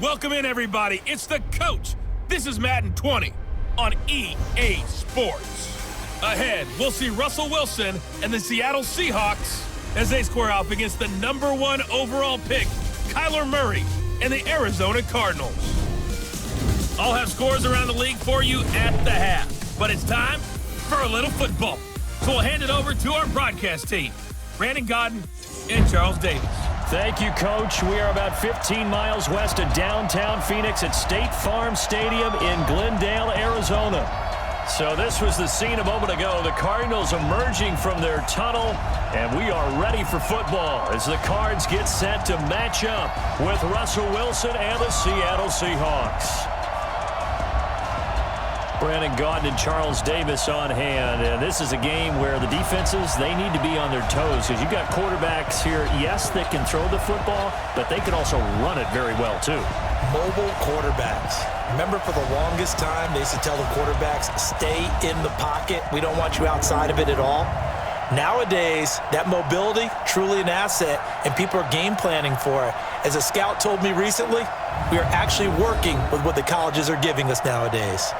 Welcome in, everybody. It's the coach. This is Madden 20 on EA Sports. Ahead, we'll see Russell Wilson and the Seattle Seahawks as they square off against the #1 overall pick, Kyler Murray, and the Arizona Cardinals. I'll have scores around the league for you at the half, but it's time for a little football. So we'll hand it over to our broadcast team, Brandon Godden and Charles Davis. Thank you, Coach. We are about 15 miles west of downtown Phoenix at State Farm Stadium in Glendale, Arizona. So this was the scene a moment ago. The Cardinals emerging from their tunnel, and we are ready for football as the Cards get set to match up with Russell Wilson and the Seattle Seahawks. Brandon Gaudin and Charles Davis on hand, and this is a game where the defenses, they need to be on their toes because you've got quarterbacks here, yes, that can throw the football, but they can also run it very well too. Mobile quarterbacks. Remember, for the longest time, they used to tell the quarterbacks, stay in the pocket. We don't want you outside of it at all. Nowadays, that mobility, truly an asset, and people are game planning for it. As a scout told me recently, we are actually working with what the colleges are giving us nowadays.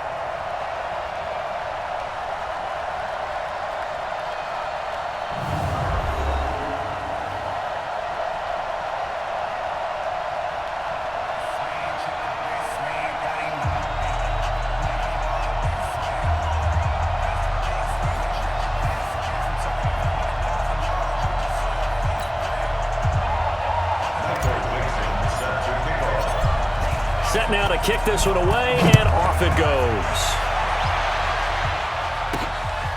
Set now to kick this one away, and off it goes.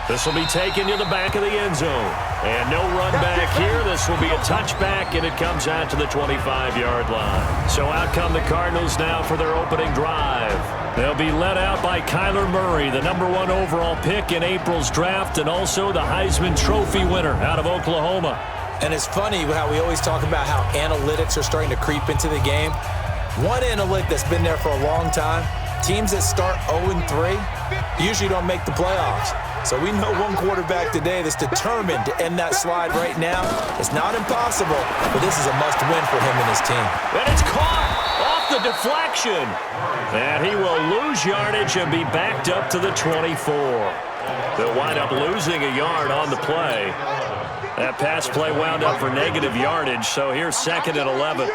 This will be taken to the back of the end zone. And no run back here. This will be a touchback, and it comes out to the 25-yard line. So out come the Cardinals now for their opening drive. They'll be led out by Kyler Murray, the #1 overall pick in April's draft, and also the Heisman Trophy winner out of Oklahoma. And it's funny how we always talk about how analytics are starting to creep into the game. One analytic that's been there for a long time, teams that start 0-3 usually don't make the playoffs. So we know one quarterback today that's determined to end that slide right now. It's not impossible, but this is a must-win for him and his team. And it's caught off the deflection. And he will lose yardage and be backed up to the 24. They'll wind up losing a yard on the play. That pass play wound up for negative yardage, so here's 2nd and 11.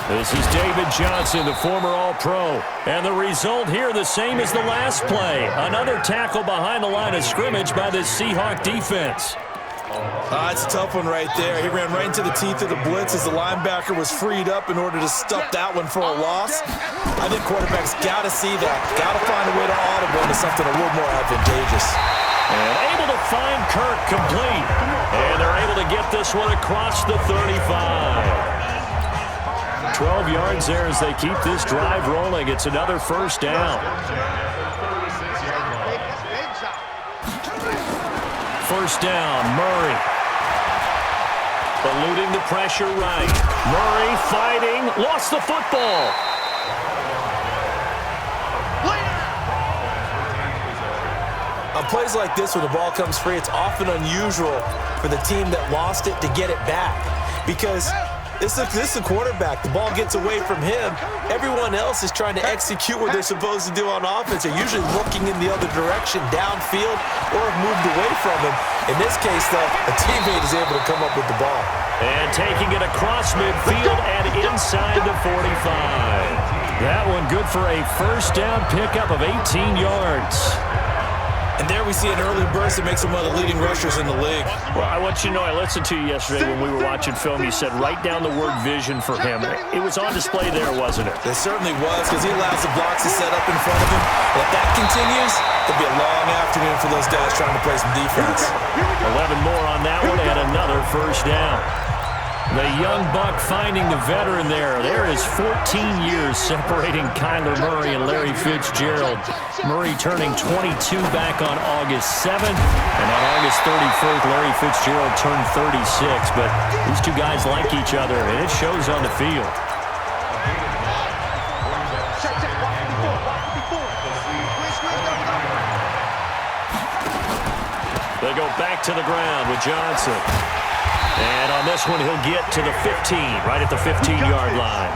This is David Johnson, the former All-Pro. And the result here the same as the last play. Another tackle behind the line of scrimmage by the Seahawk defense. It's a tough one right there. He ran right into the teeth of the blitz as the linebacker was freed up in order to stuff that one for a loss. I think quarterbacks got to see that. Got to find a way to audible into something a little more advantageous. And able to find Kirk complete. And they're able to get this one across the 35. 12 yards there as they keep this drive rolling. It's another first down. First down, Murray. Eluding the pressure right. Murray fighting, lost the football. On plays like this, when the ball comes free, it's often unusual for the team that lost it to get it back. Because this is a quarterback. The ball gets away from him. Everyone else is trying to execute what they're supposed to do on offense. They're usually looking in the other direction, downfield, or have moved away from him. In this case, though, a teammate is able to come up with the ball. And taking it across midfield and inside the 45. That one good for a first down pickup of 18 yards. And there we see an early burst that makes him one of the leading rushers in the league. Well, I want you to know, I listened to you yesterday when we were watching film. You said write down the word vision for him. It was on display there, wasn't it? It certainly was, because he allows the blocks to set up in front of him. And if that continues, it'll be a long afternoon for those guys trying to play some defense. 11 more on that one and another first down. The young buck finding the veteran there. There is 14 years separating Kyler Murray and Larry Fitzgerald. Murray turning 22 back on August 7th. And on August 31st, Larry Fitzgerald turned 36. But these two guys like each other, and it shows on the field. They go back to the ground with Johnson. And on this one, he'll get to the 15, right at the 15-yard line.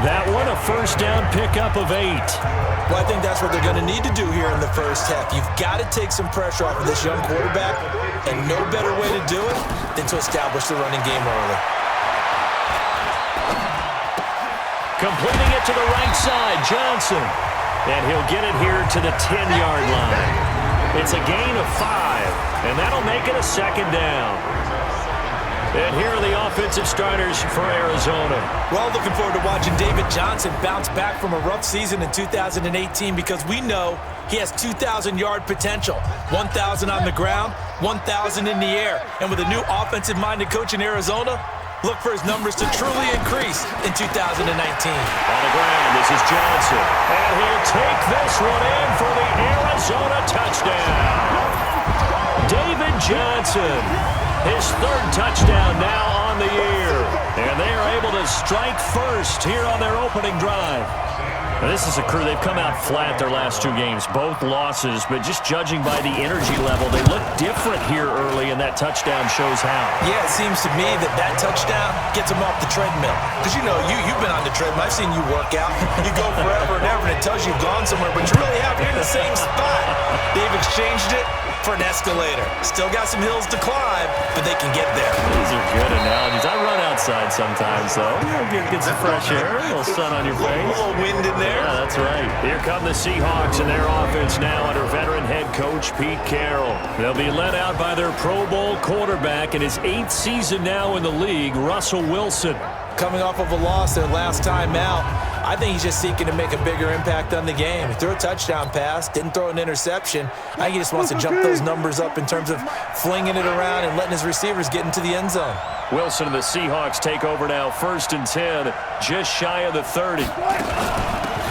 That one, a first down pickup of 8. Well, I think that's what they're going to need to do here in the first half. You've got to take some pressure off of this young quarterback, and no better way to do it than to establish the running game early. Completing it to the right side, Johnson. And he'll get it here to the 10-yard line. It's a gain of 5, and that'll make it a second down. And here are the offensive starters for Arizona. Well, looking forward to watching David Johnson bounce back from a rough season in 2018 because we know he has 2,000-yard potential. 1,000 on the ground, 1,000 in the air. And with a new offensive-minded coach in Arizona, look for his numbers to truly increase in 2019. On the ground, this is Johnson. And he'll take this one in for the Arizona touchdown. David Johnson. His third touchdown now on the year. And they are able to strike first here on their opening drive. Now, this is a crew, they've come out flat their last 2 games, both losses, but just judging by the energy level, they look different here early, and that touchdown shows how. Yeah, it seems to me that touchdown gets them off the treadmill. Because, you know, you've been on the treadmill. I've seen you work out. You go forever and ever, and it tells you you've gone somewhere, but you really have. You're in the same spot. They've exchanged it for an escalator. Still got some hills to climb, but they can get there. These are good analogies. I run outside sometimes, though. Get some fresh air, a little sun on your face. A little wind in there. Yeah, that's right. Here come the Seahawks and their offense now under veteran head coach Pete Carroll. They'll be led out by their Pro Bowl quarterback in his 8th season now in the league, Russell Wilson. Coming off of a loss their last time out, I think he's just seeking to make a bigger impact on the game. He threw a touchdown pass, didn't throw an interception. I think he just wants to jump those numbers up in terms of flinging it around and letting his receivers get into the end zone. Wilson and the Seahawks take over now, 1st and 10, just shy of the 30.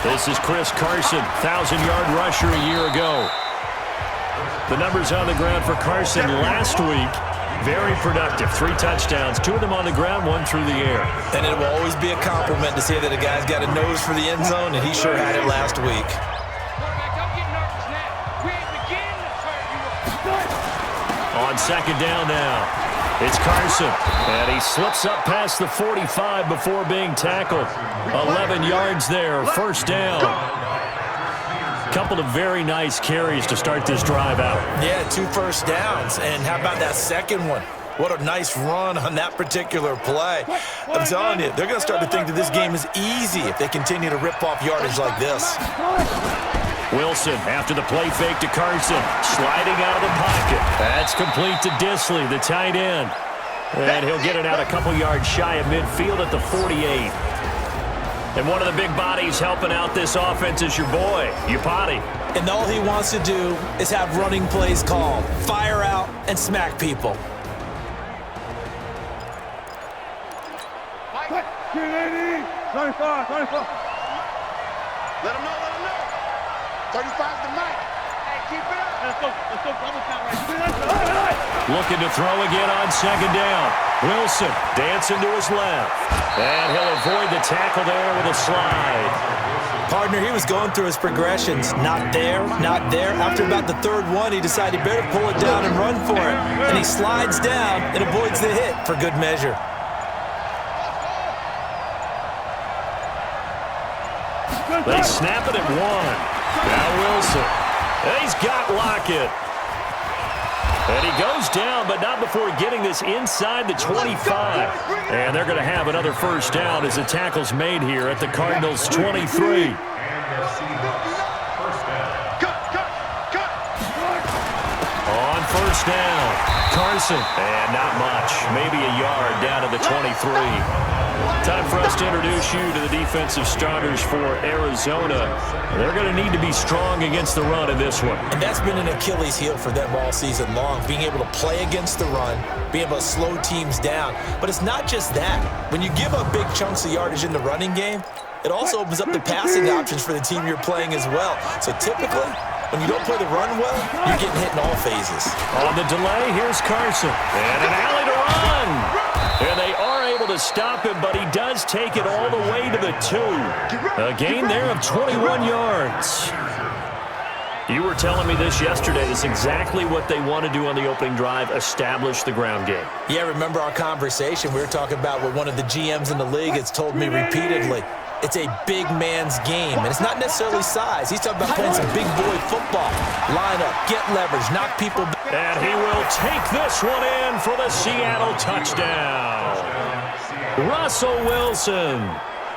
This is Chris Carson, 1,000-yard rusher a year ago. The numbers on the ground for Carson last week, very productive. 3 touchdowns, 2 of them on the ground, 1 through the air. And it will always be a compliment to say that a guy's got a nose for the end zone, and he sure had it last week. On 2nd down now. It's Carson, and he slips up past the 45 before being tackled. 11 yards there, 1st down. Couple of very nice carries to start this drive out. Yeah, 2 first downs, and how about that second one? What a nice run on that particular play. I'm telling you, they're going to start to think that this game is easy if they continue to rip off yardage like this. Wilson after the play fake to Carson, sliding out of the pocket. That's complete to Disley, the tight end. And he'll get it out a couple yards shy of midfield at the 48. And one of the big bodies helping out this offense is your boy, Upati. And all he wants to do is have running plays called. Fire out and smack people. Let him know. 35's the night. Hey, keep it up. Let's go double count right. Looking to throw again on 2nd down. Wilson dancing to his left. And he'll avoid the tackle there with a slide. Partner, he was going through his progressions. Not there, not there. After about the 3rd one, he decided he better pull it down and run for it. And he slides down and avoids the hit for good measure. They snap it at 1. Now Wilson. He's got Lockett. And he goes down, but not before getting this inside the 25. And they're going to have another 1st down as the tackle's made here at the Cardinals' 23. On 1st down, Carson. And not much. Maybe a yard down to the 23. Time for us to introduce you to the defensive starters for Arizona. They're going to need to be strong against the run in this one. And that's been an Achilles heel for them all season long, being able to play against the run, being able to slow teams down. But it's not just that. When you give up big chunks of yardage in the running game, it also opens up the passing options for the team you're playing as well. So typically, when you don't play the run well, you're getting hit in all phases. On the delay, here's Carson. And an alley to run. And they are able to stop him, but he does take it all the way to the 2. A gain there of 21 yards. You were telling me this yesterday. This is exactly what they want to do on the opening drive, establish the ground game. Yeah, remember our conversation? We were talking about what one of the GMs in the league has told me repeatedly. It's a big man's game, and it's not necessarily size. He's talking about playing some big boy football. Line up, get leverage, knock people back. And he will take this one in for the Seattle touchdown. Russell Wilson,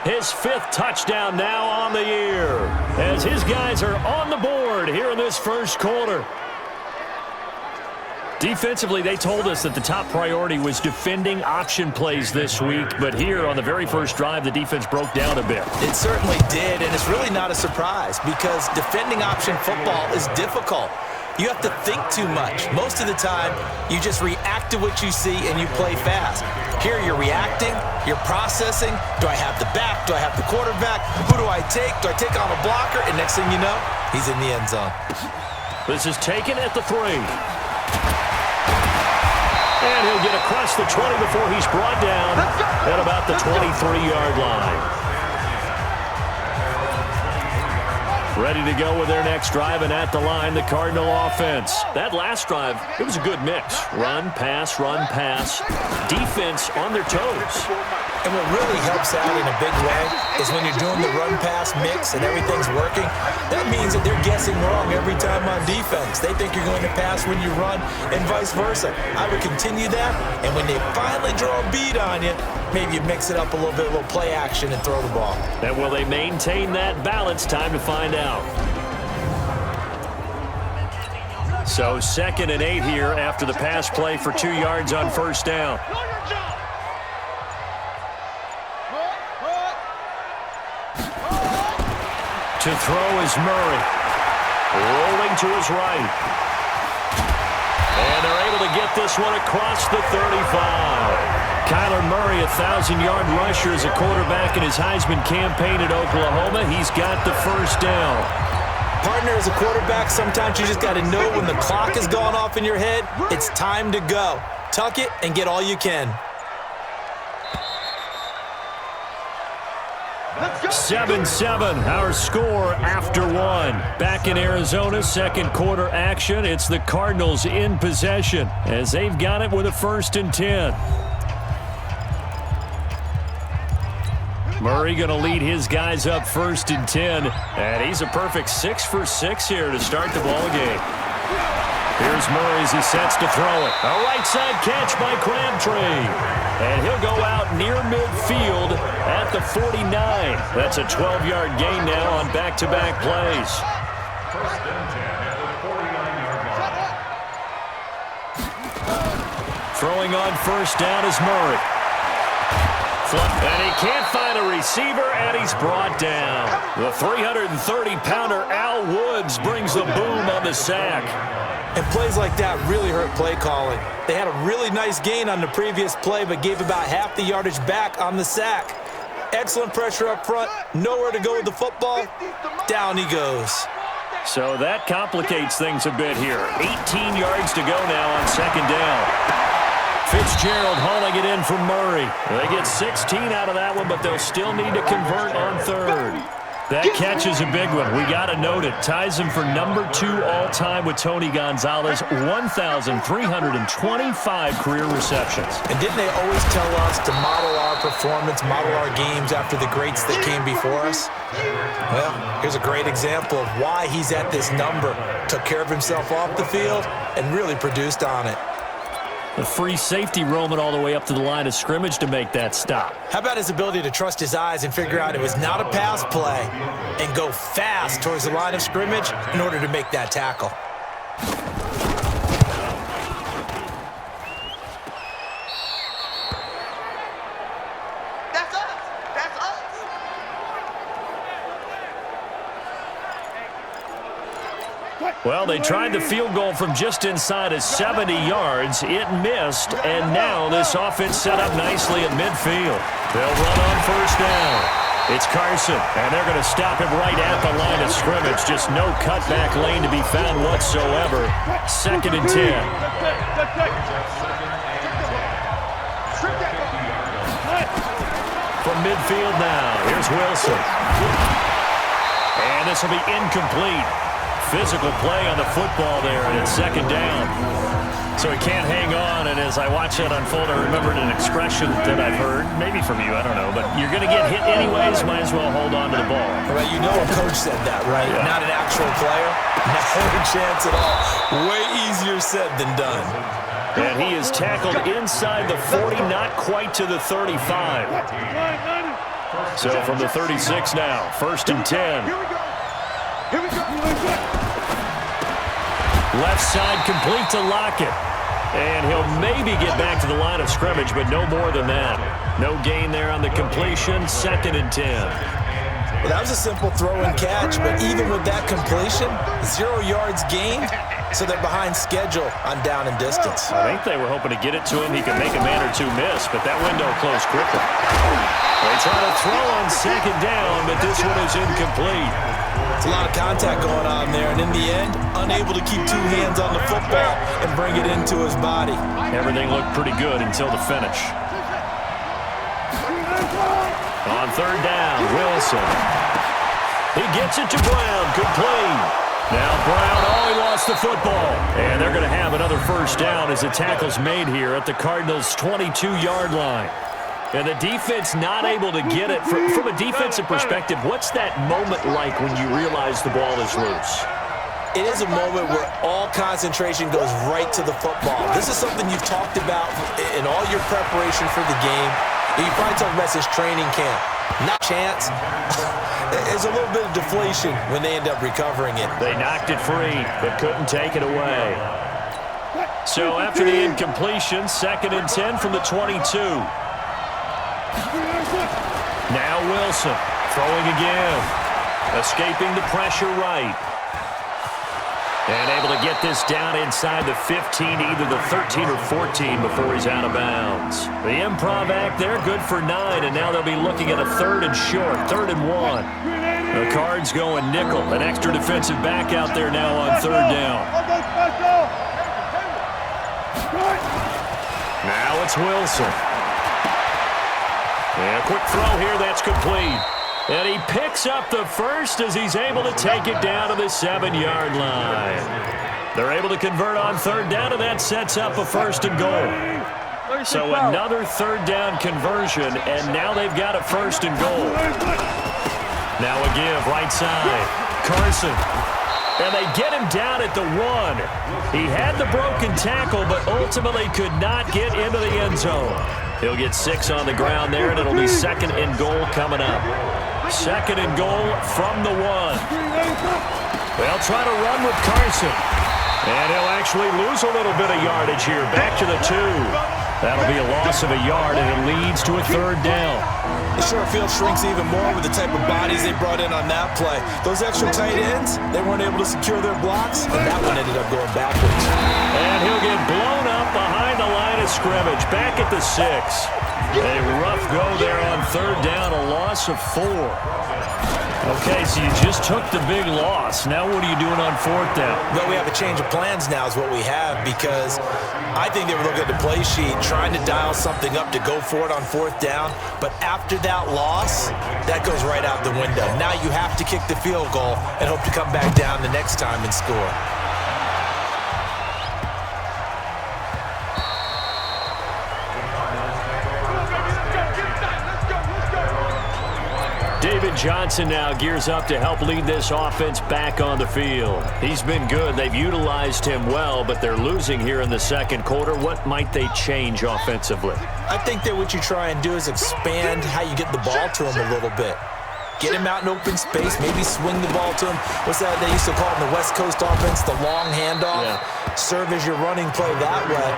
his 5th touchdown now on the year, as his guys are on the board here in this first quarter. Defensively, they told us that the top priority was defending option plays this week, but here on the very first drive, the defense broke down a bit. It certainly did, and it's really not a surprise because defending option football is difficult. You have to think too much. Most of the time, you just react to what you see and you play fast. Here you're reacting, you're processing. Do I have the back? Do I have the quarterback? Who do I take? Do I take on a blocker? And next thing you know, he's in the end zone. This is taken at the 3. And he'll get across the 20 before he's brought down at about the 23-yard line. Ready to go with their next drive, and at the line, the Cardinal offense. That last drive, it was a good mix. Run, pass, defense on their toes. And what really helps out in a big way is when you're doing the run-pass mix and everything's working, that means that they're guessing wrong every time on defense. They think you're going to pass when you run and vice versa. I would continue that, and when they finally draw a bead on you, maybe you mix it up a little bit, a little play action, and throw the ball. And will they maintain that balance? Time to find out. So 2nd and 8 here after the pass play for 2 yards on first down. To throw is Murray. Rolling to his right. And they're able to get this one across the 35. Kyler Murray, 1,000-yard rusher as a quarterback in his Heisman campaign at Oklahoma. He's got the first down. Partner, as a quarterback, sometimes you just got to know when the clock has gone off in your head, it's time to go. Tuck it and get all you can. 7-7, our score after 1. Back in Arizona, second quarter action. It's the Cardinals in possession as they've got it with a 1st and 10. Murray going to lead his guys up 1st and 10, and he's a perfect 6 for 6 here to start the ball game. Here's Murray as he sets to throw it. A right side catch by Crabtree. And he'll go out near midfield at the 49. That's a 12-yard gain now on back-to-back plays. Throwing on first down is Murray. And he can't find a receiver, and he's brought down. The 330-pounder Al Woods brings the boom on the sack. And plays like that really hurt play calling. They had a really nice gain on the previous play, but gave about half the yardage back on the sack. Excellent pressure up front. Nowhere to go with the football. Down he goes. So that complicates things a bit here. 18 yards to go now on second down. Fitzgerald hauling it in from Murray. They get 16 out of that one, but they'll still need to convert on third. That catch is a big one. We got to note it. Ties him for number 2 all-time with Tony Gonzalez. 1,325 career receptions. And didn't they always tell us to model our performance, model our games after the greats that came before us? Well, here's a great example of why he's at this number. Took care of himself off the field and really produced on it. The free safety roaming all the way up to the line of scrimmage to make that stop. How about his ability to trust his eyes and figure out it was not a pass play and go fast towards the line of scrimmage in order to make that tackle? That's us. That's us. Well, they tried the field goal from just inside of 70 yards. It missed, and now this offense set up nicely at midfield. They'll run on first down. It's Carson, and they're going to stop him right at the line of scrimmage. Just no cutback lane to be found whatsoever. 2nd and 10. From midfield now, here's Wilson. And this will be incomplete. physical play on the football there, and it's second down. So he can't hang on, and as I watch that unfold, I remembered an expression that I've heard, maybe from you, I don't know, but you're going to get hit anyways, might as well hold on to the ball. Right, you know a coach said that, right? Yeah. Not an actual player. No chance at all. Way easier said than done. And he is tackled inside the 40, not quite to the 35. So from the 36 now, 1st and 10. Left side complete to Lockett. And he'll maybe get back to the line of scrimmage, but no more than that. No gain there on the completion, 2nd and 10. Well, that was a simple throw and catch, but even with that completion, 0 yards gained, so they're behind schedule on down and distance. I think they were hoping to get it to him. He could make a man or two miss, but that window closed quickly. They try to throw on 2nd down, but this one is incomplete. It's a lot of contact going on there, and in the end, unable to keep 2 hands on the football and bring it into his body. Everything looked pretty good until the finish. On 3rd down, Wilson. He gets it to Brown, complete. Now Brown, he lost the football. And they're going to have another 1st down as the tackle's made here at the Cardinals' 22-yard line. And the defense not able to get it. From a defensive perspective, what's that moment like when you realize the ball is loose? It is a moment where all concentration goes right to the football. This is something you've talked about in all your preparation for the game. You probably talk about this training camp. Not a chance. There's a little bit of deflation when they end up recovering it. They knocked it free, but couldn't take it away. So after the incompletion, 2nd and 10 from the 22. Now Wilson, throwing again. Escaping the pressure right. And able to get this down inside the 15, either the 13 or 14 before he's out of bounds. The improv act there, good for 9, and now they'll be looking at a 3rd and short, 3rd and 1. The Cards going nickel, an extra defensive back out there now on 3rd down. Now it's Wilson. And a quick throw here, that's complete. And he picks up the 1st as he's able to take it down to the 7-yard line. They're able to convert on 3rd down, and that sets up a 1st and goal. So another 3rd down conversion, and now they've got a 1st and goal. Now a give, right side. Carson. And they get him down at the 1. He had the broken tackle, but ultimately could not get into the end zone. He'll get 6 on the ground there, and it'll be 2nd and goal coming up. 2nd and goal from the 1. They'll try to run with Carson. And he'll actually lose a little bit of yardage here. Back to the 2. That'll be a loss of a yard, and it leads to a 3rd down. The short field shrinks even more with the type of bodies they brought in on that play. Those extra tight ends, they weren't able to secure their blocks, and that one ended up going backwards. And he'll get blown up behind the line of scrimmage. Back at the 6. A rough go there on 3rd down, a loss of 4. Okay, so you just took the big loss. Now what are you doing on 4th down? Well, we have a change of plans now is what we have, because I think they were looking at the play sheet, trying to dial something up to go for it on 4th down. But after that loss, that goes right out the window. Now you have to kick the field goal and hope to come back down the next time and score. David Johnson now gears up to help lead this offense back on the field. He's been good. They've utilized him well, but they're losing here in the 2nd quarter. What might they change offensively? I think that what you try and do is expand how you get the ball to him a little bit. Get him out in open space, maybe swing the ball to him. What's that they used to call in the West Coast offense, the long handoff? Yeah. Serve as your running play that way,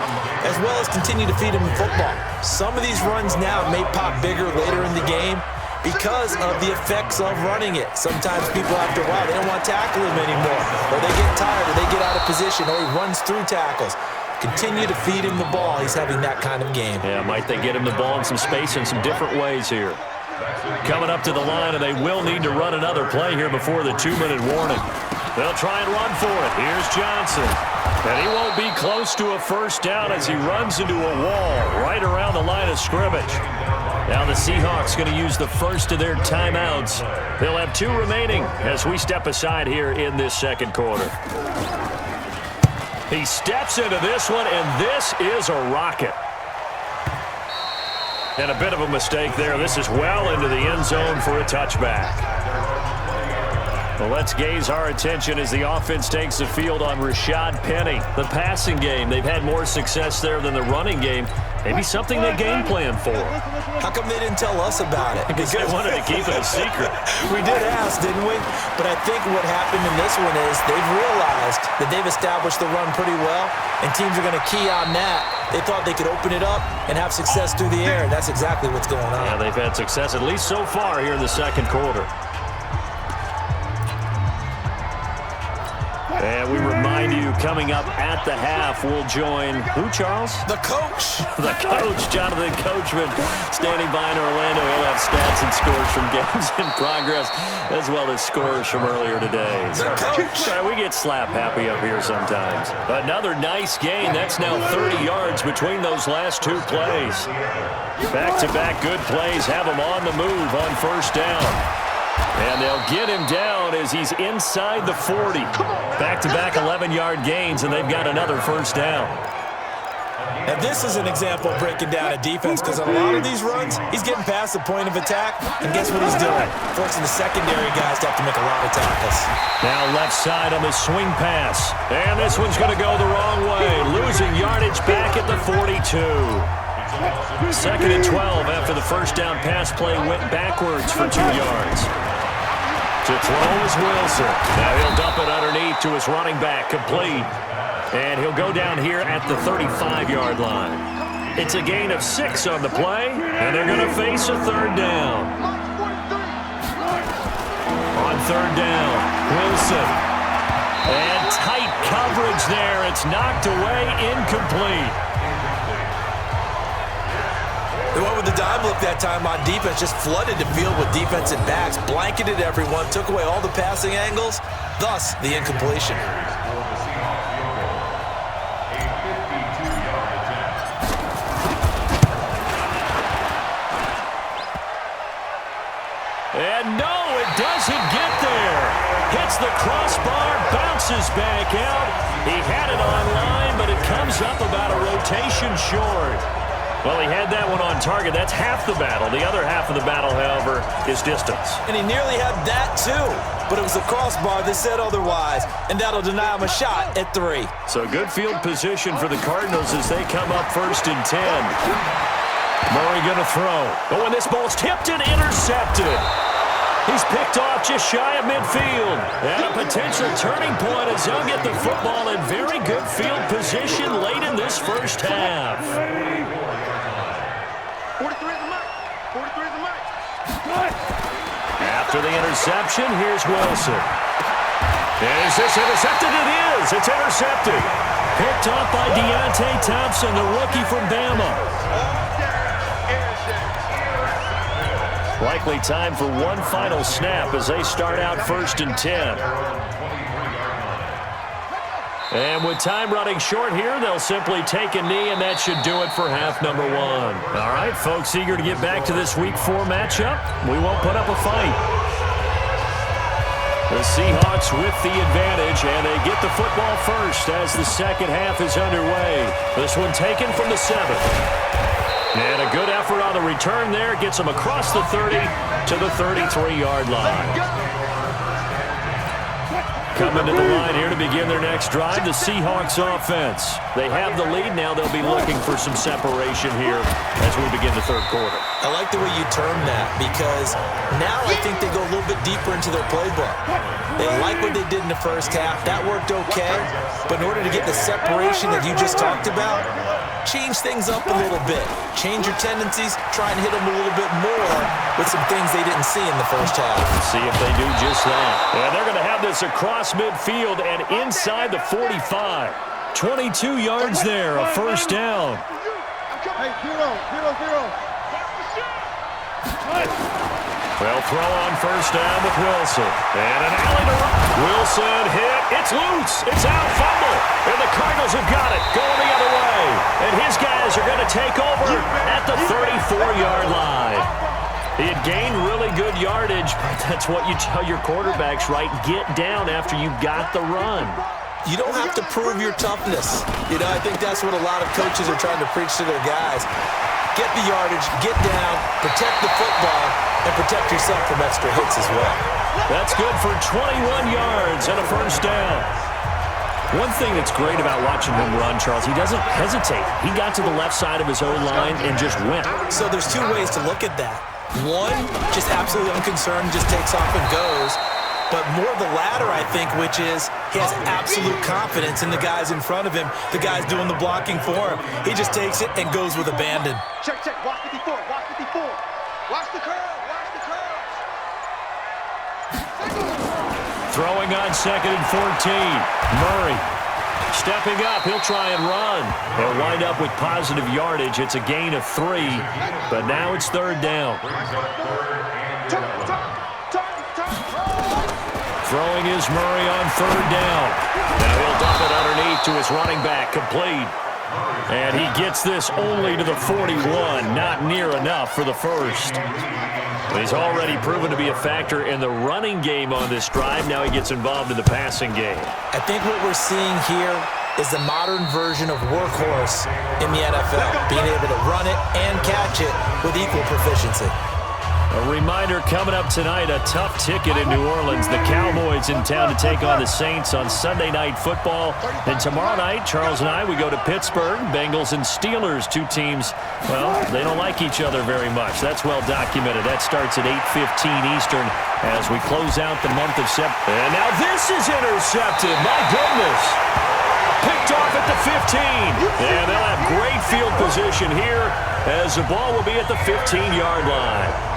as well as continue to feed him football. Some of these runs now may pop bigger later in the game because of the effects of running it. Sometimes people, after a while, they don't want to tackle him anymore, or they get tired, or they get out of position, or he runs through tackles. Continue to feed him the ball. He's having that kind of game. Yeah, might they get him the ball in some space in some different ways here. Coming up to the line, and they will need to run another play here before the 2-minute warning. They'll try and run for it. Here's Johnson. And he won't be close to a 1st down as he runs into a wall right around the line of scrimmage. Now the Seahawks going to use the first of their timeouts. They'll have 2 remaining as we step aside here in this second quarter. He steps into this one, and this is a rocket. And a bit of a mistake there. This is well into the end zone for a touchback. Well, let's gaze our attention as the offense takes the field on Rashad Penny. The passing game, they've had more success there than the running game. Maybe something they game plan for. How come they didn't tell us about it? Because they wanted to keep it a secret. We did ask, didn't we? But I think what happened in this one is they've realized that they've established the run pretty well, and teams are going to key on that. They thought they could open it up and have success through the air. That's exactly what's going on. Yeah, they've had success, at least so far, here in the second quarter. And we remind you, coming up at the half, we'll join who, Charles? The coach. The coach, Jonathan Coachman, standing by in Orlando. He'll have stats and scores from games in progress, as well as scores from earlier today. The coach. We get slap happy up here sometimes. Another nice gain. That's now 30 yards between those last 2 plays. Back-to-back good plays have him on the move on first down. And they'll get him down as he's inside the 40. Back-to-back 11-yard gains, and they've got another first down. And this is an example of breaking down a defense, because on a lot of these runs, he's getting past the point of attack, and guess what he's doing? Forcing the secondary guys to have to make a lot of tackles. Now left side on the swing pass. And this one's going to go the wrong way, losing yardage back at the 42. 2nd and 12 after the first down pass play went backwards for 2 yards. To throw is Wilson. Now he'll dump it underneath to his running back, complete. And he'll go down here at the 35-yard line. It's a gain of 6 on the play, and they're going to face a third down. On third down, Wilson. And tight coverage there. It's knocked away, incomplete. They went with the dime look that time on defense, just flooded the field with defensive backs, blanketed everyone, took away all the passing angles, thus the incompletion. And no, it doesn't get there. Hits the crossbar, bounces back out. He had it on line, but it comes up about a rotation short. Well, he had that one on target. That's half the battle. The other half of the battle, however, is distance. And he nearly had that, too. But it was a crossbar that said otherwise, and that'll deny him a shot at 3. So good field position for the Cardinals as they come up 1st and 10. Murray going to throw. Oh, and this ball's tipped and intercepted. He's picked off just shy of midfield. And a potential turning point as they'll get the football in very good field position late in this first half. 43 is the mark. 43 is the mark. After the interception, here's Wilson. Is this intercepted? It is. It's intercepted. Picked off by Deontay Thompson, the rookie from Bama. Likely time for one final snap as they start out 1st and 10. And with time running short here, they'll simply take a knee, and that should do it for half number 1. All right, folks, eager to get back to this Week 4 matchup. We won't put up a fight. The Seahawks with the advantage, and they get the football first as the second half is underway. This one taken from the 7. And a good effort on the return there gets them across the 30 to the 33-yard line. Coming to the line here to begin their next drive, the Seahawks offense. They have the lead now. They'll be looking for some separation here as we begin the third quarter. I like the way you term that, because now I think they go a little bit deeper into their playbook. They like what they did in the first half. That worked okay. But in order to get the separation that you just talked about, change things up a little bit. Change your tendencies. Try and hit them a little bit more with some things they didn't see in the first half. See if they do just that. And they're going to have this across midfield and inside the 45. 22 yards there, a first down. Hey, 0-0-0. They'll throw on first down with Wilson. And an alley to Wilson hit. It's loose. It's out. Fumble. And the Cardinals have got it. Going the other way. And his guys are going to take over at the 34-yard line. He had gained really good yardage, but that's what you tell your quarterbacks, right? Get down after you got the run. You don't have to prove your toughness. You know, I think that's what a lot of coaches are trying to preach to their guys. Get the yardage, get down, protect the football, and protect yourself from extra hits as well. That's good for 21 yards and a first down. One thing that's great about watching him run, Charles, he doesn't hesitate. He got to the left side of his own line and just went. So there's two ways to look at that. One, just absolutely unconcerned, just takes off and goes. But more the latter, I think, which is he has absolute confidence in the guys in front of him, the guys doing the blocking for him. He just takes it and goes with abandon. Check, check. Watch 54. Watch 54. Watch the curve. Watch the curve. Throwing on 2nd and 14. Murray stepping up. He'll try and run. He'll wind up with positive yardage. It's a gain of 3, but now it's 3rd down. Throwing is Murray on 3rd down. Now he'll dump it underneath to his running back, complete. And he gets this only to the 41, not near enough for the first. He's already proven to be a factor in the running game on this drive. Now he gets involved in the passing game. I think what we're seeing here is the modern version of workhorse in the NFL, being able to run it and catch it with equal proficiency. A reminder coming up tonight, a tough ticket in New Orleans. The Cowboys in town to take on the Saints on Sunday Night Football. Then tomorrow night, Charles and I, we go to Pittsburgh. Bengals and Steelers, two teams, well, they don't like each other very much. That's well documented. That starts at 8:15 Eastern as we close out the month of September. And now this is intercepted. My goodness. Picked off at the 15. And they'll have great field position here as the ball will be at the 15-yard line.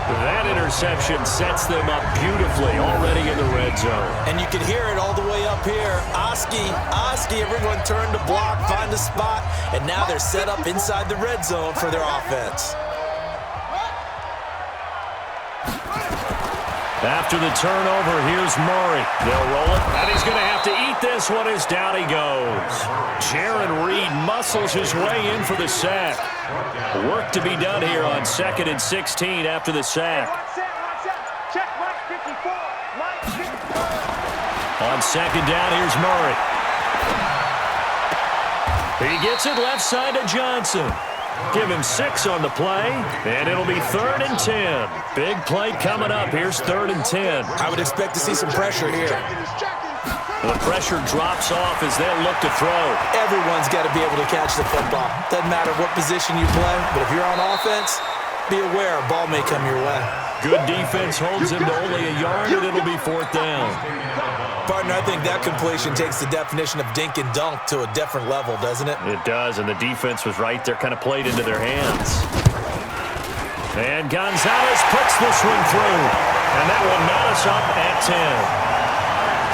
That interception sets them up beautifully already in the red zone. And you can hear it all the way up here. Oski, everyone turned to block, find a spot, and now they're set up inside the red zone for their offense. After the turnover, here's Murray. They'll roll it, and he's going to have to eat this one as down he goes. Jaron Reed muscles his way in for the sack. Work to be done here on 2nd and 16 after the sack. On 2nd down, here's Murray. He gets it left side to Johnson. Give him 6 on the play, and it'll be 3rd and 10. Big play coming up. Here's 3rd and 10. I would expect to see some pressure here. The pressure drops off as they'll look to throw. Everyone's got to be able to catch the football. Doesn't matter what position you play, but if you're on offense, be aware a ball may come your way. Good defense holds him to only a yard, and it'll be 4th down. Partner, I think that completion takes the definition of dink and dunk to a different level, doesn't it? It does, and the defense was right there, kind of played into their hands. And Gonzalez puts this one through, and that will knot us up at 10.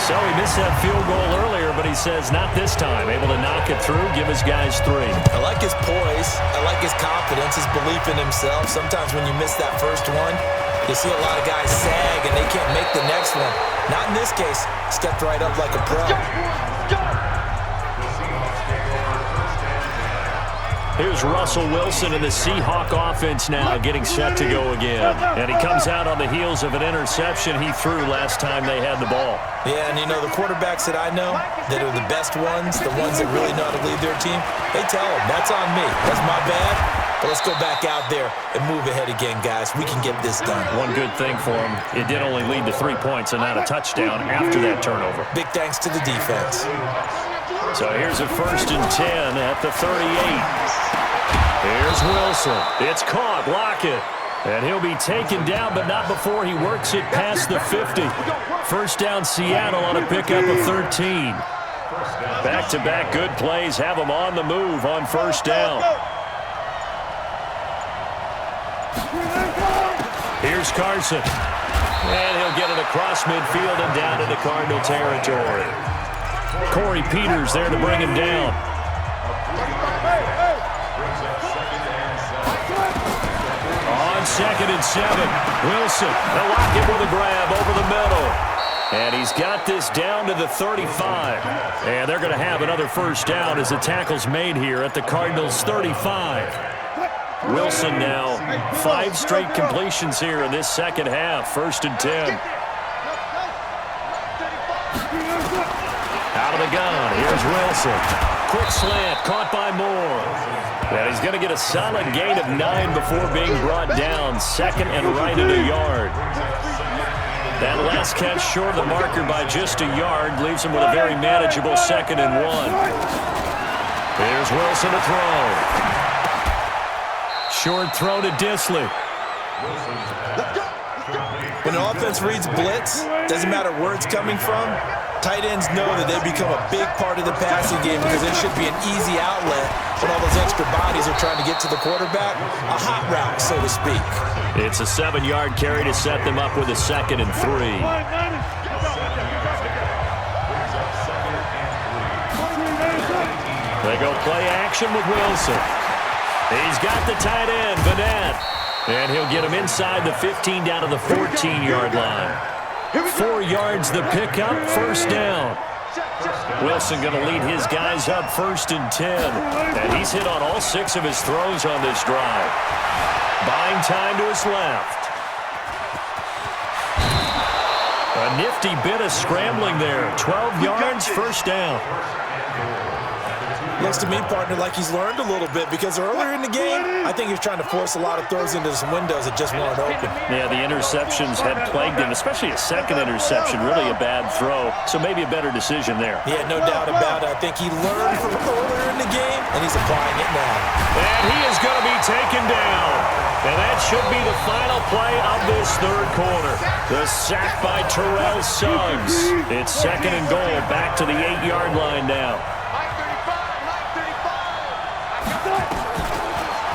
So he missed that field goal earlier, but he says not this time. Able to knock it through, give his guys 3. I like his poise. I like his confidence, his belief in himself. Sometimes when you miss that first one, you see a lot of guys sag and they can't make the next one. Not in this case. Stepped right up like a pro. Here's Russell Wilson and the Seahawk offense now getting set to go again. And he comes out on the heels of an interception he threw last time they had the ball. Yeah, and you know, the quarterbacks that I know that are the best ones, the ones that really know how to lead their team, they tell them, that's on me. That's my bad. But let's go back out there and move ahead again, guys. We can get this done. One good thing for him, it did only lead to 3 points and not a touchdown after that turnover. Big thanks to the defense. So here's a 1st and 10 at the 38. Here's Wilson. It's caught. Lockett. And he'll be taken down, but not before he works it past the 50. 1st down Seattle on a pickup of 13. Back-to-back good plays have them on the move on 1st down. Here's Carson. And he'll get it across midfield and down into Cardinal territory. Corey Peters there to bring him down. On 2nd and 7. Wilson, they'll lock it with a grab over the middle. And he's got this down to the 35. And they're going to have another first down as the tackle's made here at the Cardinals' 35. Wilson now 5 straight completions here in this second half. 1st and 10. Out of the gun. Here's Wilson. Quick slant. Caught by Moore. And he's going to get a solid gain of 9 before being brought down. 2nd and right at a yard. That last catch short of the marker by just a yard leaves him with a very manageable 2nd and 1. Here's Wilson to throw. Short throw to Disley. When an offense reads blitz, doesn't matter where it's coming from, tight ends know that they become a big part of the passing game because it should be an easy outlet when all those extra bodies are trying to get to the quarterback. A hot route, so to speak. It's a 7-yard carry to set them up with a 2nd and 3. They go play action with Wilson. He's got the tight end, Vanette. And he'll get him inside the 15 down to the 14-yard line. 4 yards the pickup, 1st down. Wilson going to lead his guys up 1st and 10. And he's hit on all 6 of his throws on this drive. Buying time to his left. A nifty bit of scrambling there. 12 yards, 1st down. Looks to me, partner, like he's learned a little bit because earlier in the game, I think he was trying to force a lot of throws into some windows that just weren't open. Yeah, the interceptions had plagued him, especially a 2nd interception, really a bad throw, so maybe a better decision there. Yeah, no doubt about it. I think he learned from earlier in the game, and he's applying it now. And he is going to be taken down. And that should be the final play of this 3rd quarter. The sack by Terrell Suggs. It's 2nd and goal, back to the 8-yard line now.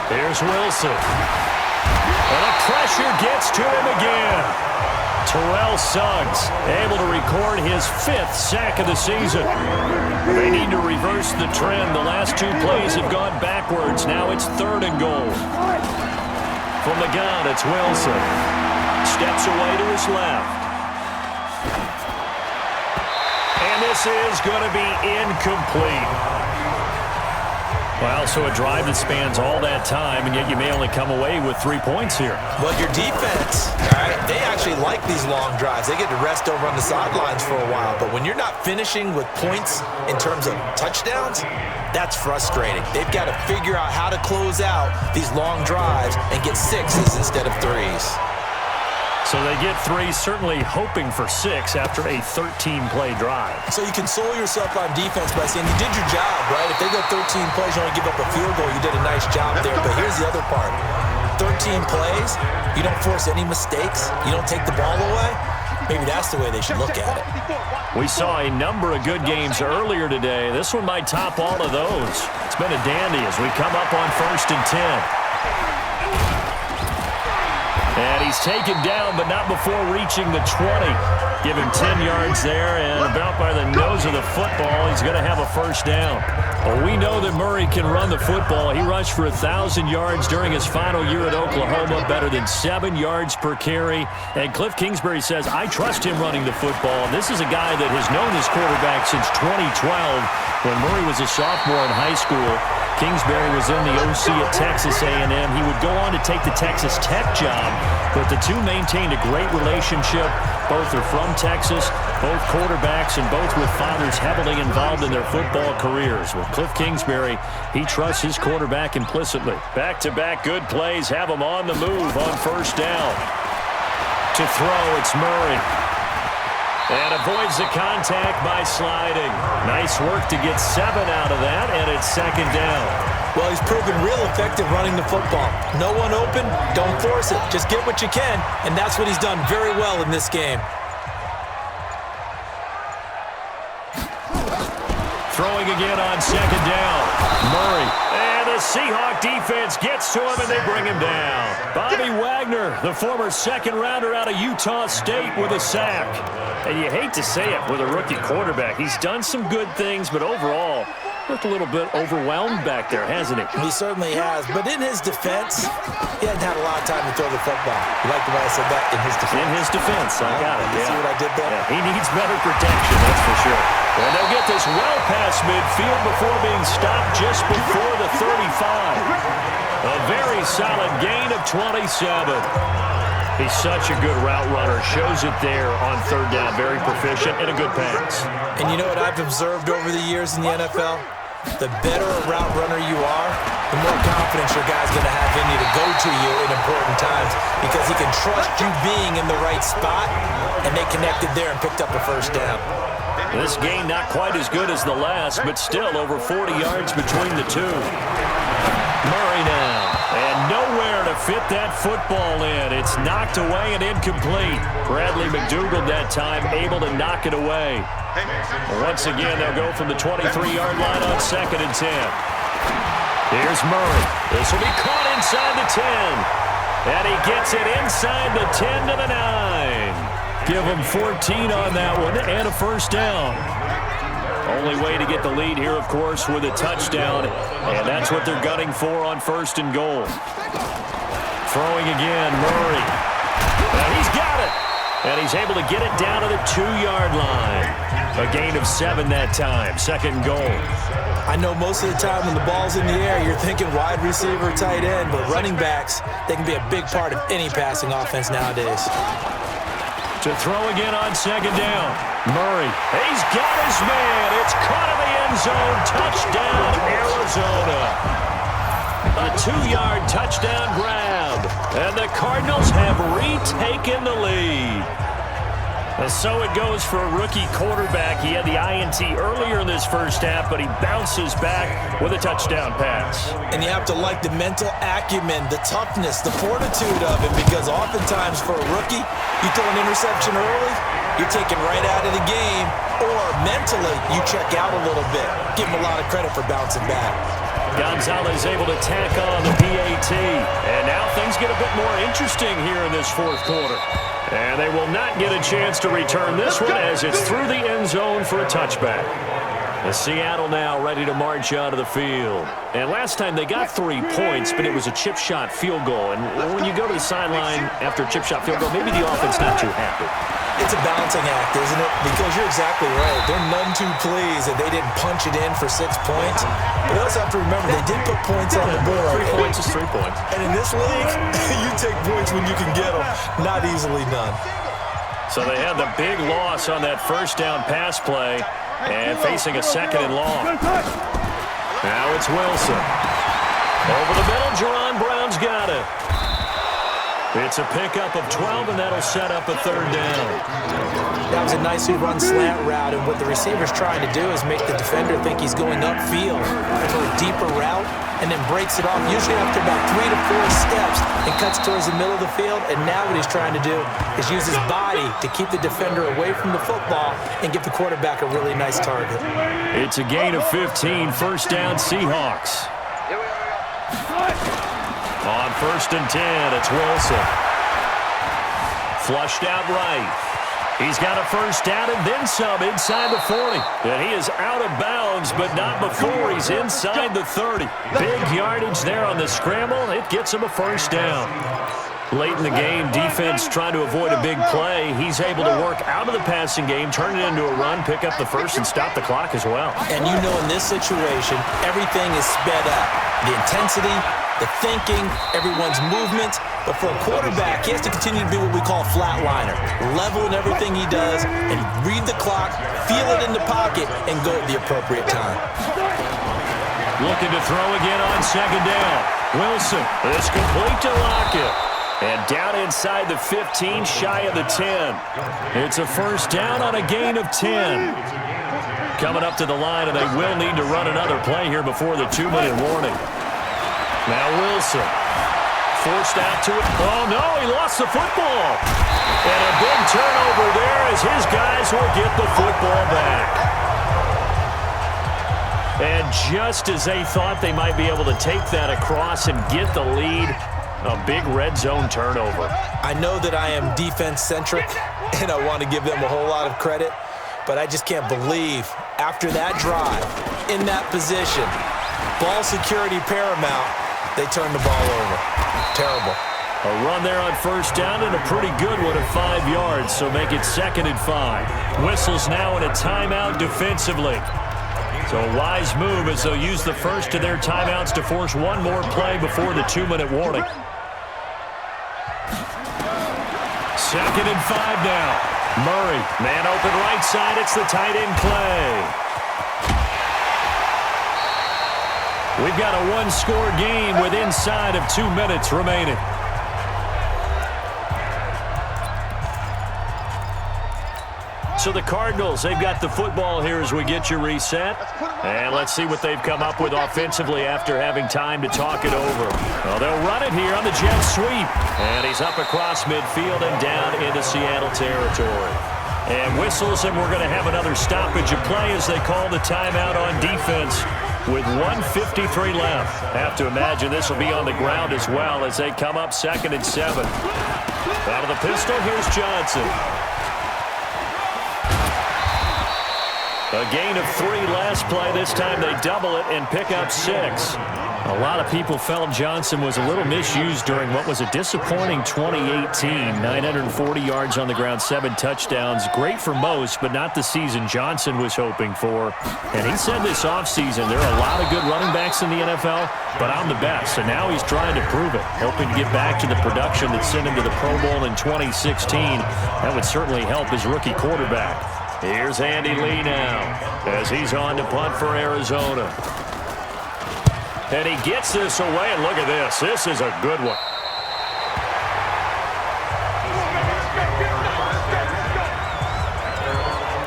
Here's Wilson. And the pressure gets to him again. Terrell Suggs able to record his 5th sack of the season. They need to reverse the trend. The last 2 plays have gone backwards. Now it's 3rd and goal. From the gun, it's Wilson. Steps away to his left. And this is going to be incomplete. Well, so a drive that spans all that time, and yet you may only come away with 3 points here. Well, your defense, all right, they actually like these long drives. They get to rest over on the sidelines for a while. But when you're not finishing with points in terms of touchdowns, that's frustrating. They've got to figure out how to close out these long drives and get 6s instead of 3s. So they get 3, certainly hoping for 6 after a 13-play drive. So you console yourself on defense by saying you did your job, right? If they go 13 plays, you only give up a field goal, you did a nice job there. But here's the other part. 13 plays, you don't force any mistakes, you don't take the ball away. Maybe that's the way they should look at it. We saw a number of good games earlier today. This one might top all of those. It's been a dandy as we come up on 1st and 10. And he's taken down, but not before reaching the 20. Give him 10 yards there, and about by the nose of the football, he's going to have a 1st down. Well, we know that Murray can run the football. He rushed for 1,000 yards during his final year at Oklahoma, better than 7 yards per carry. And Cliff Kingsbury says, I trust him running the football. This is a guy that has known his quarterback since 2012 when Murray was a sophomore in high school. Kingsbury was in the OC at Texas A&M. He would go on to take the Texas Tech job, but the two maintained a great relationship. Both are from Texas, both quarterbacks, and both with fathers heavily involved in their football careers. With Cliff Kingsbury, he trusts his quarterback implicitly. Back-to-back good plays have him on the move on 1st down. To throw, it's Murray. And avoids the contact by sliding. Nice work to get 7 out of that, and it's 2nd down. Well, he's proven real effective running the football. No one open, don't force it. Just get what you can, and that's what he's done very well in this game. Throwing again on 2nd down. Murray. And the Seahawk defense gets to him, and they bring him down. Bobby Wagner, the former 2nd rounder out of Utah State, with a sack. And you hate to say it with a rookie quarterback. He's done some good things, but overall, Looked a little bit overwhelmed back there, hasn't he? He certainly has. But in his defense, he hadn't had a lot of time to throw the football. You like the way I said that? In his defense. In his defense. I got it. You see what I did there? Yeah, he needs better protection, that's for sure. And they'll get this well past midfield before being stopped just before the 35. A very solid gain of 27. He's such a good route runner. Shows it there on third down. Very proficient and a good pass. And you know what I've observed over the years in the NFL? The better a route runner you are, the more confidence your guy's going to have in you to go to you in important times because he can trust you being in the right spot, and they connected there and picked up a first down. This game not quite as good as the last, but still over 40 yards between the two. Murray now, and nowhere to fit that football in. It's knocked away and incomplete. Bradley McDougald that time able to knock it away. Once again, they'll go from the 23-yard line on 2nd and 10. Here's Murray. This will be caught inside the 10. And he gets it inside the 10 to the 9. Give him 14 on that one and a first down. Only way to get the lead here, of course, with a touchdown. And that's what they're gunning for on 1st and goal. Throwing again, Murray. And he's got it. And he's able to get it down to the 2-yard line. A gain of 7 that time. 2nd and goal. I know most of the time when the ball's in the air, you're thinking wide receiver, tight end, but running backs, they can be a big part of any passing offense nowadays. To throw again on 2nd down. Murray. He's got his man. It's caught in the end zone. Touchdown, Arizona. A 2-yard touchdown grab. And the Cardinals have retaken the lead. And so it goes for a rookie quarterback. He had the INT earlier in this first half, but he bounces back with a touchdown pass. And you have to like the mental acumen, the toughness, the fortitude of him, because oftentimes for a rookie, you throw an interception early, you're taken right out of the game, or mentally, you check out a little bit. Give him a lot of credit for bouncing back. Gonzalez able to tack on the PAT. And now things get a bit more interesting here in this 4th quarter. And they will not get a chance to return this one as it's through the end zone for a touchback. The Seattle now ready to march out of the field. And last time they got 3 points, but it was a chip shot field goal. And when you go to the sideline after a chip shot field goal, maybe the offense not too happy. It's a balancing act, isn't it? Because you're exactly right. They're none too pleased that they didn't punch it in for 6 points. But you also have to remember they did put points on the board. 3 points is 3 points. And in this league, you take points when you can get them. Not easily done. So they had the big loss on that first down pass play and facing a 2nd and long. Now it's Wilson. Over the middle, Jerron Brown's got it. It's a pickup of 12, and that'll set up a 3rd down. That was a nicely run slant route, and what the receiver's trying to do is make the defender think he's going upfield for a deeper route, and then breaks it off, usually after about 3 to 4 steps, and cuts towards the middle of the field. And now what he's trying to do is use his body to keep the defender away from the football and give the quarterback a really nice target. It's a gain of 15, 1st down Seahawks. On 1st and 10, it's Wilson. Flushed out right. He's got a first down and then some inside the 40. And he is out of bounds, but not before he's inside the 30. Big yardage there on the scramble. It gets him a first down. Late in the game, defense trying to avoid a big play. He's able to work out of the passing game, turn it into a run, pick up the first, and stop the clock as well. And you know in this situation, everything is sped up. The intensity, the thinking, everyone's movement. But for a quarterback, he has to continue to be what we call a flatliner. Level in everything he does and read the clock, feel it in the pocket, and go at the appropriate time. Looking to throw again on 2nd down. Wilson is complete to Lockett. And down inside the 15, shy of the 10. It's a first down on a gain of 10. Coming up to the line, and they will need to run another play here before the 2-minute warning. Now Wilson. Forced out to it. Oh, no, he lost the football. And a big turnover there as his guys will get the football back. And just as they thought they might be able to take that across and get the lead, a big red zone turnover. I know that I am defense-centric, and I want to give them a whole lot of credit. but I just can't believe after that drive, in that position, ball security paramount, they turned the ball over. Terrible. A run there on first down and a pretty good one of 5 yards, so make it 2nd and 5. Whistles now in a timeout defensively. So a wise move as they'll use the first of their timeouts to force one more play before the 2-minute warning. 2nd and 5 now. Murray, man open right side. It's the tight end play. We've got a one-score game with inside of 2 minutes remaining. So the Cardinals, they've got the football here as we get you reset. And let's see what they've come up with offensively after having time to talk it over. Well, they'll run it here on the jet sweep. And he's up across midfield and down into Seattle territory. And whistles, and we're going to have another stoppage of play as they call the timeout on defense with 1:53 left. Have to imagine this will be on the ground as well as they come up 2nd and 7. Out of the pistol, here's Johnson. A gain of 3 last play. This time they double it and pick up 6. A lot of people felt Johnson was a little misused during what was a disappointing 2018. 940 yards on the ground, 7 touchdowns. Great for most, but not the season Johnson was hoping for. And he said this offseason, there are a lot of good running backs in the NFL, but I'm the best. And now he's trying to prove it, hoping to get back to the production that sent him to the Pro Bowl in 2016. That would certainly help his rookie quarterback. Here's Andy Lee now as he's on to punt for Arizona. And he gets this away, and look at this. This is a good one.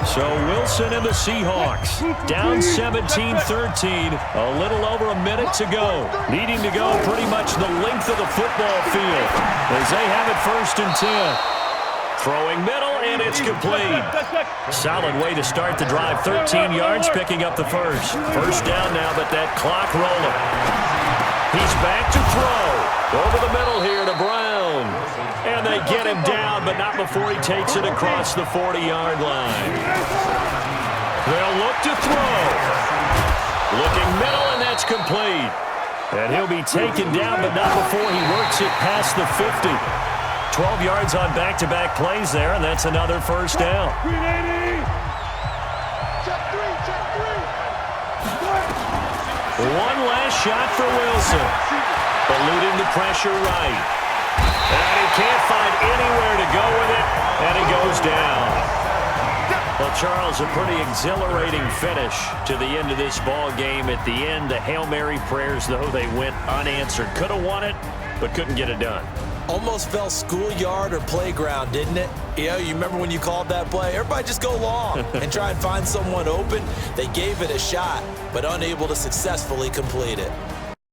So Wilson and the Seahawks down 17-13. A little over a minute to go. Needing to go pretty much the length of the football field as they have it 1st and 10. Throwing middle, and it's complete. Solid way to start the drive. 13 yards, picking up the first. First down now, but that clock rolling. He's back to throw. Over the middle here to Brown. And they get him down, but not before he takes it across the 40-yard line. They'll look to throw. Looking middle, and that's complete. And he'll be taken down, but not before he works it past the 50. 12 yards on back-to-back plays there, and that's another first down. One last shot for Wilson. Eluding the pressure right. And he can't find anywhere to go with it, and he goes down. Well, Charles, a pretty exhilarating finish to the end of this ball game. At the end, the Hail Mary prayers, though, they went unanswered. Could have won it, but couldn't get it done. Almost felt schoolyard or playground, didn't it? You remember when you called that play? Everybody just go long and try and find someone open. They gave it a shot, but unable to successfully complete it.